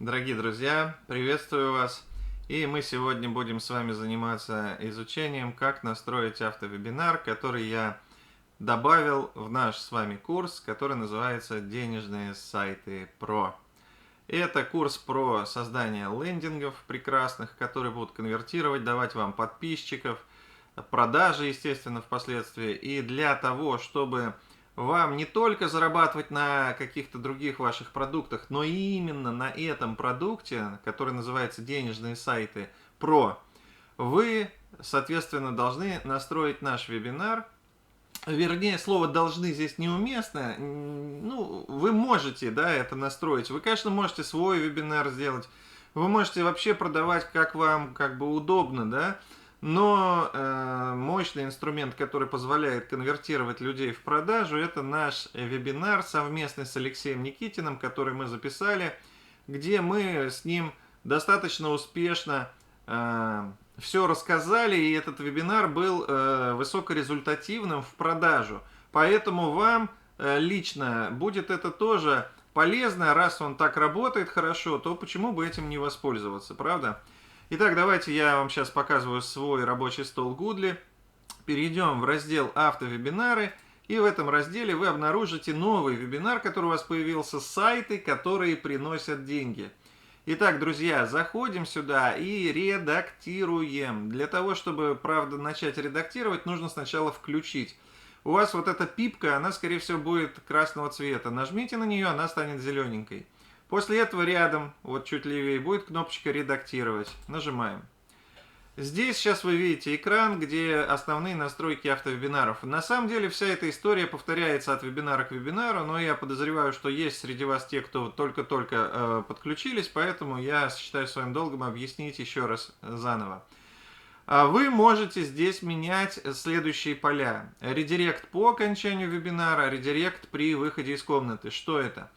Дорогие друзья, приветствую вас! И мы сегодня будем с вами заниматься изучением, как настроить автовебинар, который я добавил в наш с вами курс, который называется «Денежные сайты Про». И это курс про создание лендингов прекрасных, которые будут конвертировать, давать вам подписчиков, продажи, естественно, впоследствии. И для того, чтобы вам не только зарабатывать на каких-то других ваших продуктах, но и именно на этом продукте, который называется «Денежные сайты Про», вы, соответственно, должны настроить наш вебинар. Вернее, слово «должны» здесь неуместно. Ну, вы можете, да, это настроить. Вы, конечно, можете свой вебинар сделать. Вы можете вообще продавать, как вам как бы удобно, да. Но мощный инструмент, который позволяет конвертировать людей в продажу, это наш вебинар совместный с Алексеем Никитиным, который мы записали, где мы с ним достаточно успешно все рассказали, и этот вебинар был высокорезультативным в продажу. Поэтому вам лично будет это тоже полезно, раз он так работает хорошо, то почему бы этим не воспользоваться, правда? Итак, давайте я вам сейчас показываю свой рабочий стол Goodly. Перейдем в раздел «Автовебинары», и в этом разделе вы обнаружите новый вебинар, который у вас появился, сайты, которые приносят деньги. Итак, друзья, заходим сюда и редактируем. Для того, чтобы, правда, начать редактировать, нужно сначала включить. У вас вот эта пипка, она, скорее всего, будет красного цвета. Нажмите на нее, она станет зелененькой. После этого рядом, вот чуть левее, будет кнопочка «Редактировать». Нажимаем. Здесь сейчас вы видите экран, где основные настройки автовебинаров. На самом деле вся эта история повторяется от вебинара к вебинару, но я подозреваю, что есть среди вас те, кто только-только подключились, поэтому я считаю своим долгом объяснить еще раз заново. Вы можете здесь менять следующие поля. Редирект по окончанию вебинара, редирект при выходе из комнаты. Что это?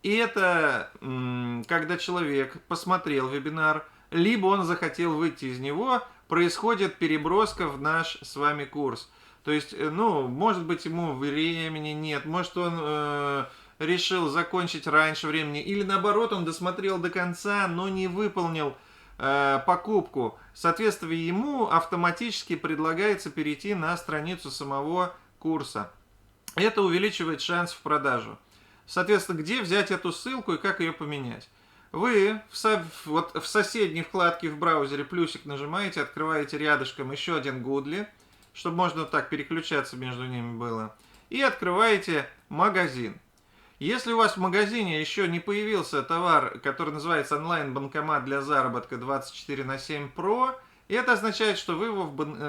И это когда человек посмотрел вебинар, либо он захотел выйти из него, происходит переброска в наш с вами курс. То есть, ну, может быть, ему времени нет, может, он решил закончить раньше времени, или наоборот, он досмотрел до конца, но не выполнил покупку. Соответственно, ему автоматически предлагается перейти на страницу самого курса. Это увеличивает шанс в продажу. Соответственно, где взять эту ссылку и как ее поменять? Вы в соседней вкладке в браузере плюсик нажимаете, открываете рядышком еще один Goodly, чтобы можно вот так переключаться между ними было, и открываете магазин. Если у вас в магазине еще не появился товар, который называется онлайн-банкомат для заработка 24/7 Pro, это означает, что вы его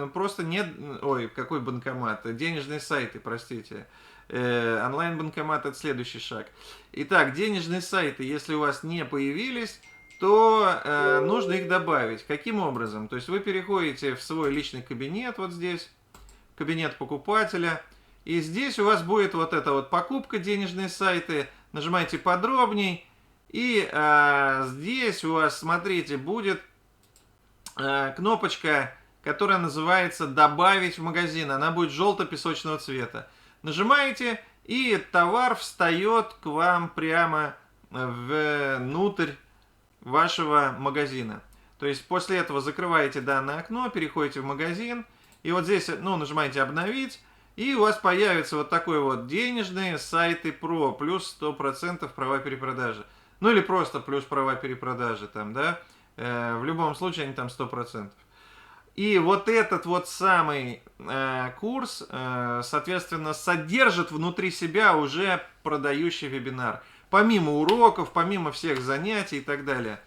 просто не... Ой, какой банкомат? Денежные сайты, простите. Онлайн-банкомат — это следующий шаг. Итак, денежные сайты, если у вас не появились, то нужно их добавить. Каким образом? То есть вы переходите в свой личный кабинет, вот здесь, кабинет покупателя, и здесь у вас будет вот эта вот покупка, денежные сайты, нажимаете подробней, и здесь у вас, смотрите, будет кнопочка, которая называется «Добавить в магазин», она будет желто-песочного цвета. Нажимаете, и товар встает к вам прямо внутрь вашего магазина. То есть после этого закрываете данное окно, переходите в магазин, и вот здесь, ну, нажимаете «Обновить», и у вас появится вот такой вот «Денежные сайты Про» плюс 100% права перепродажи. Ну или просто плюс права перепродажи там, да. В любом случае они там 100%. И вот этот вот самый курс, соответственно, содержит внутри себя уже продающий вебинар. Помимо уроков, помимо всех занятий и так далее.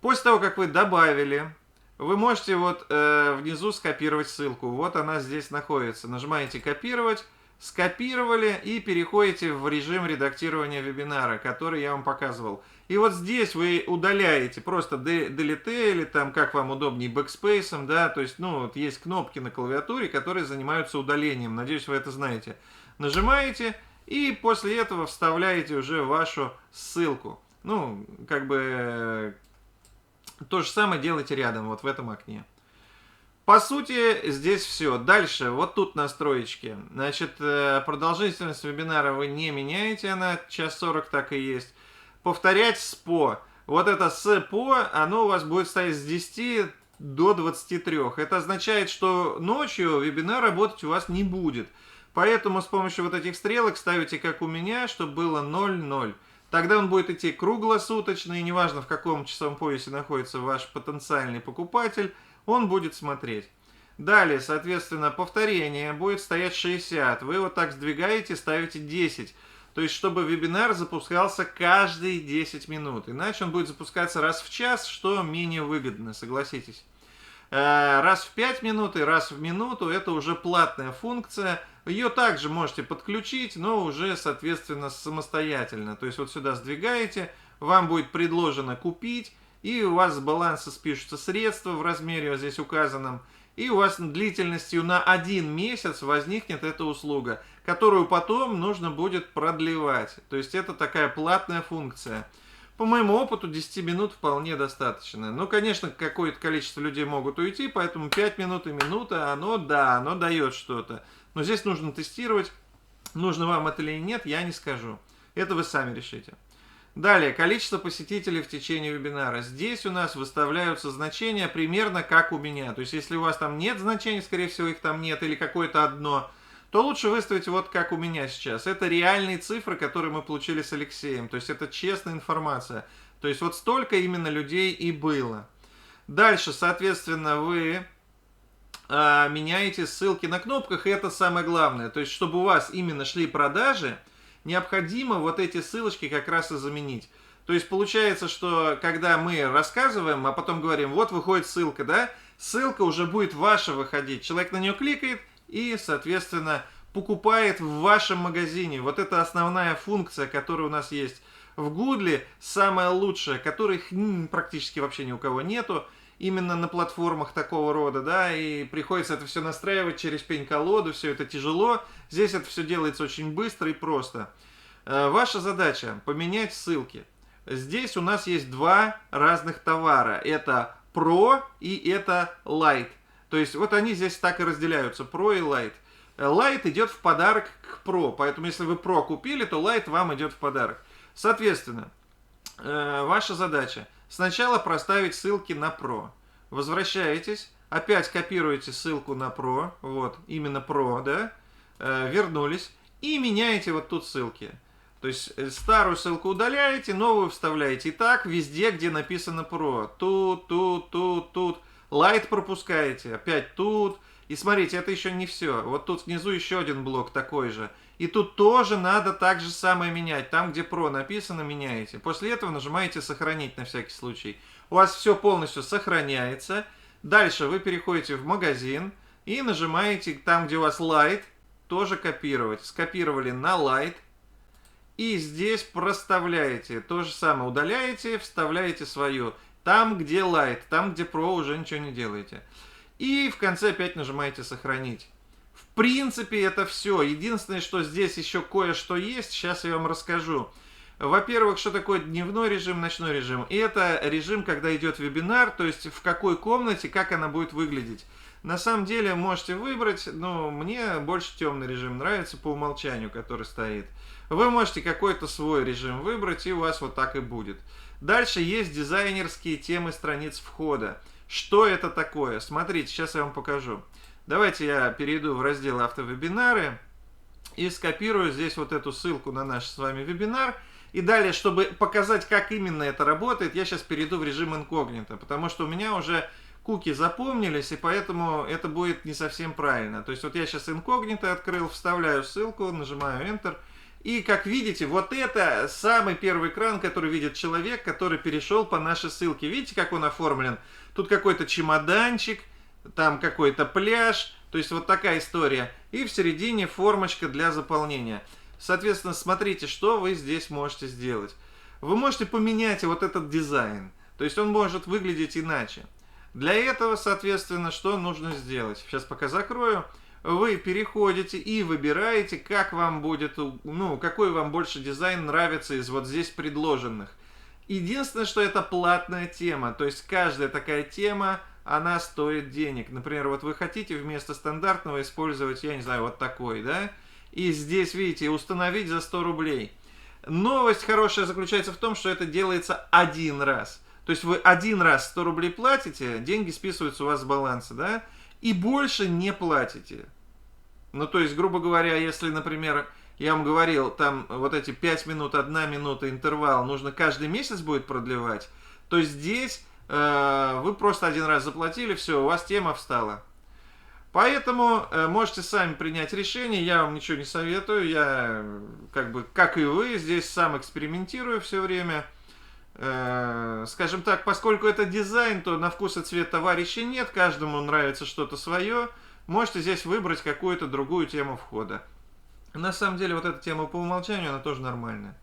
После того, как вы добавили, вы можете вот внизу скопировать ссылку. Вот она здесь находится. Нажимаете «Копировать», скопировали и переходите в режим редактирования вебинара, который я вам показывал. И вот здесь вы удаляете просто Delete или там как вам удобнее Backspace, да, то есть, ну, вот есть кнопки на клавиатуре, которые занимаются удалением. Надеюсь, вы это знаете. Нажимаете и после этого вставляете уже вашу ссылку. Ну, как бы то же самое делайте рядом, вот в этом окне. По сути, здесь все. Дальше, вот тут настроечки. Значит, продолжительность вебинара вы не меняете, она час 40 так и есть. Повторять СПО. Вот это с по, оно у вас будет стоять с 10 до 23. Это означает, что ночью вебинар работать у вас не будет. Поэтому с помощью вот этих стрелок ставите, как у меня, чтобы было 0,0. Тогда он будет идти круглосуточно, и неважно, в каком часовом поясе находится ваш потенциальный покупатель, он будет смотреть. Далее, соответственно, повторение будет стоять 60. Вы вот так сдвигаете, ставите 10. То есть, чтобы вебинар запускался каждые 10 минут. Иначе он будет запускаться раз в час, что менее выгодно, согласитесь. Раз в 5 минут и раз в минуту это уже платная функция. Ее также можете подключить, но уже, соответственно, самостоятельно. То есть, вот сюда сдвигаете, вам будет предложено купить, и у вас с баланса спишутся средства в размере вот здесь указанном, и у вас длительностью на 1 месяц возникнет эта услуга, которую потом нужно будет продлевать. То есть это такая платная функция. По моему опыту 10 минут вполне достаточно. Ну, конечно, какое-то количество людей могут уйти, поэтому 5 минут и минута, оно дает что-то. Но здесь нужно тестировать, нужно вам это или нет, я не скажу. Это вы сами решите. Далее, количество посетителей в течение вебинара. Здесь у нас выставляются значения примерно как у меня. То есть, если у вас там нет значений, скорее всего, их там нет, или какое-то одно, то лучше выставить вот как у меня сейчас. Это реальные цифры, которые мы получили с Алексеем. То есть, это честная информация. То есть, вот столько именно людей и было. Дальше, соответственно, вы меняете ссылки на кнопках, и это самое главное. То есть, чтобы у вас именно шли продажи, необходимо вот эти ссылочки как раз и заменить. То есть получается, что когда мы рассказываем, а потом говорим, вот выходит ссылка, да, ссылка уже будет ваша выходить. Человек на нее кликает и, соответственно, покупает в вашем магазине. Вот это основная функция, которая у нас есть в Гудле, самая лучшая, которых практически вообще ни у кого нету. Именно на платформах такого рода, да, и приходится это все настраивать через пень-колоду, все это тяжело. Здесь это все делается очень быстро и просто. Ваша задача поменять ссылки. Здесь у нас есть два разных товара. Это Pro и это Lite. То есть вот они здесь так и разделяются, Pro и Lite. Lite идет в подарок к Pro, поэтому если вы Pro купили, то Lite вам идет в подарок. Соответственно, ваша задача сначала проставить ссылки на Pro. Возвращаетесь, опять копируете ссылку на Pro, вот, именно Pro, да, вернулись, и меняете вот тут ссылки. То есть старую ссылку удаляете, новую вставляете. И так везде, где написано Pro. Тут. Lite пропускаете, опять тут. И смотрите, это еще не все. Вот тут внизу еще один блок такой же. И тут тоже надо так же самое менять. Там, где Pro написано, меняете. После этого нажимаете «Сохранить» на всякий случай. У вас все полностью сохраняется. Дальше вы переходите в магазин и нажимаете там, где у вас Lite, тоже копировать. Скопировали на Lite. И здесь проставляете. То же самое удаляете, вставляете свою. Там, где Lite, там, где Pro, уже ничего не делаете. И в конце опять нажимаете «Сохранить». В принципе, это все. Единственное, что здесь еще кое-что есть, сейчас я вам расскажу. Во-первых, что такое дневной режим, ночной режим. И это режим, когда идет вебинар, то есть в какой комнате, как она будет выглядеть. На самом деле можете выбрать, но мне больше темный режим нравится по умолчанию, который стоит. Вы можете какой-то свой режим выбрать, и у вас вот так и будет. Дальше есть дизайнерские темы страниц входа. Что это такое? Смотрите, сейчас я вам покажу. Давайте я перейду в раздел «Автовебинары» и скопирую здесь вот эту ссылку на наш с вами вебинар. И далее, чтобы показать, как именно это работает, я сейчас перейду в режим инкогнито, потому что у меня уже куки запомнились, и поэтому это будет не совсем правильно. То есть вот я сейчас инкогнито открыл, вставляю ссылку, нажимаю Enter. И как видите, вот это самый первый экран, который видит человек, который перешел по нашей ссылке. Видите, как он оформлен? Тут какой-то чемоданчик, там какой-то пляж, то есть вот такая история. И в середине формочка для заполнения. Соответственно, смотрите, что вы здесь можете сделать. Вы можете поменять вот этот дизайн, то есть он может выглядеть иначе. Для этого, соответственно, что нужно сделать? Сейчас пока закрою. Вы переходите и выбираете, как вам будет, какой вам больше дизайн нравится из вот здесь предложенных. Единственное, что это платная тема, то есть каждая такая тема, она стоит денег. Например, вот вы хотите вместо стандартного использовать, я не знаю, вот такой, да? И здесь, видите, установить за 100 рублей. Новость хорошая заключается в том, что это делается один раз. То есть вы один раз 100 рублей платите, деньги списываются у вас с баланса, да, и больше не платите. Ну, то есть, грубо говоря, если, например, я вам говорил, там вот эти 5 минут, 1 минута интервал нужно каждый месяц будет продлевать, то здесь вы просто один раз заплатили, все, у вас тема встала. Поэтому можете сами принять решение, я вам ничего не советую, я как и вы, здесь сам экспериментирую все время. Скажем так, поскольку это дизайн, то на вкус и цвет товарищей нет, каждому нравится что-то свое, можете здесь выбрать какую-то другую тему входа. На самом деле вот эта тема по умолчанию, она тоже нормальная.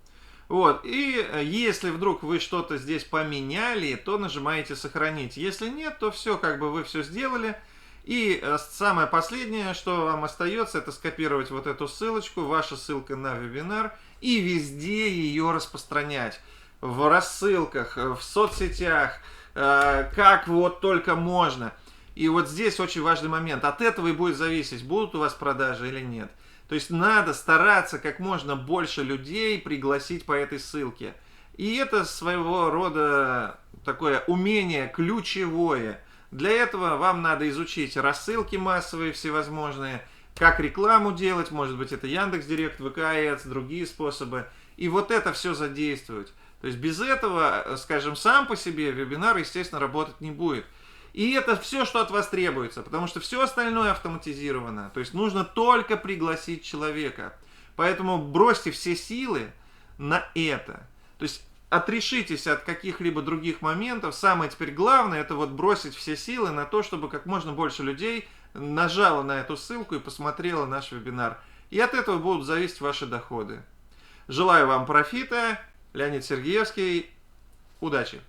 Вот, и если вдруг вы что-то здесь поменяли, то нажимаете «Сохранить». Если нет, то все, вы все сделали. И самое последнее, что вам остается, это скопировать вот эту ссылочку, ваша ссылка на вебинар, и везде ее распространять. В рассылках, в соцсетях, как вот только можно. И вот здесь очень важный момент. От этого и будет зависеть, будут у вас продажи или нет. То есть надо стараться как можно больше людей пригласить по этой ссылке. И это своего рода такое умение ключевое. Для этого вам надо изучить рассылки массовые всевозможные, как рекламу делать, может быть это Яндекс.Директ, ВК Ads, другие способы. И вот это все задействовать. То есть без этого, скажем, сам по себе вебинар, естественно, работать не будет. И это все, что от вас требуется, потому что все остальное автоматизировано. То есть нужно только пригласить человека. Поэтому бросьте все силы на это. То есть отрешитесь от каких-либо других моментов. Самое теперь главное, это вот бросить все силы на то, чтобы как можно больше людей нажало на эту ссылку и посмотрело наш вебинар. И от этого будут зависеть ваши доходы. Желаю вам профита. Леонид Сергеевский. Удачи!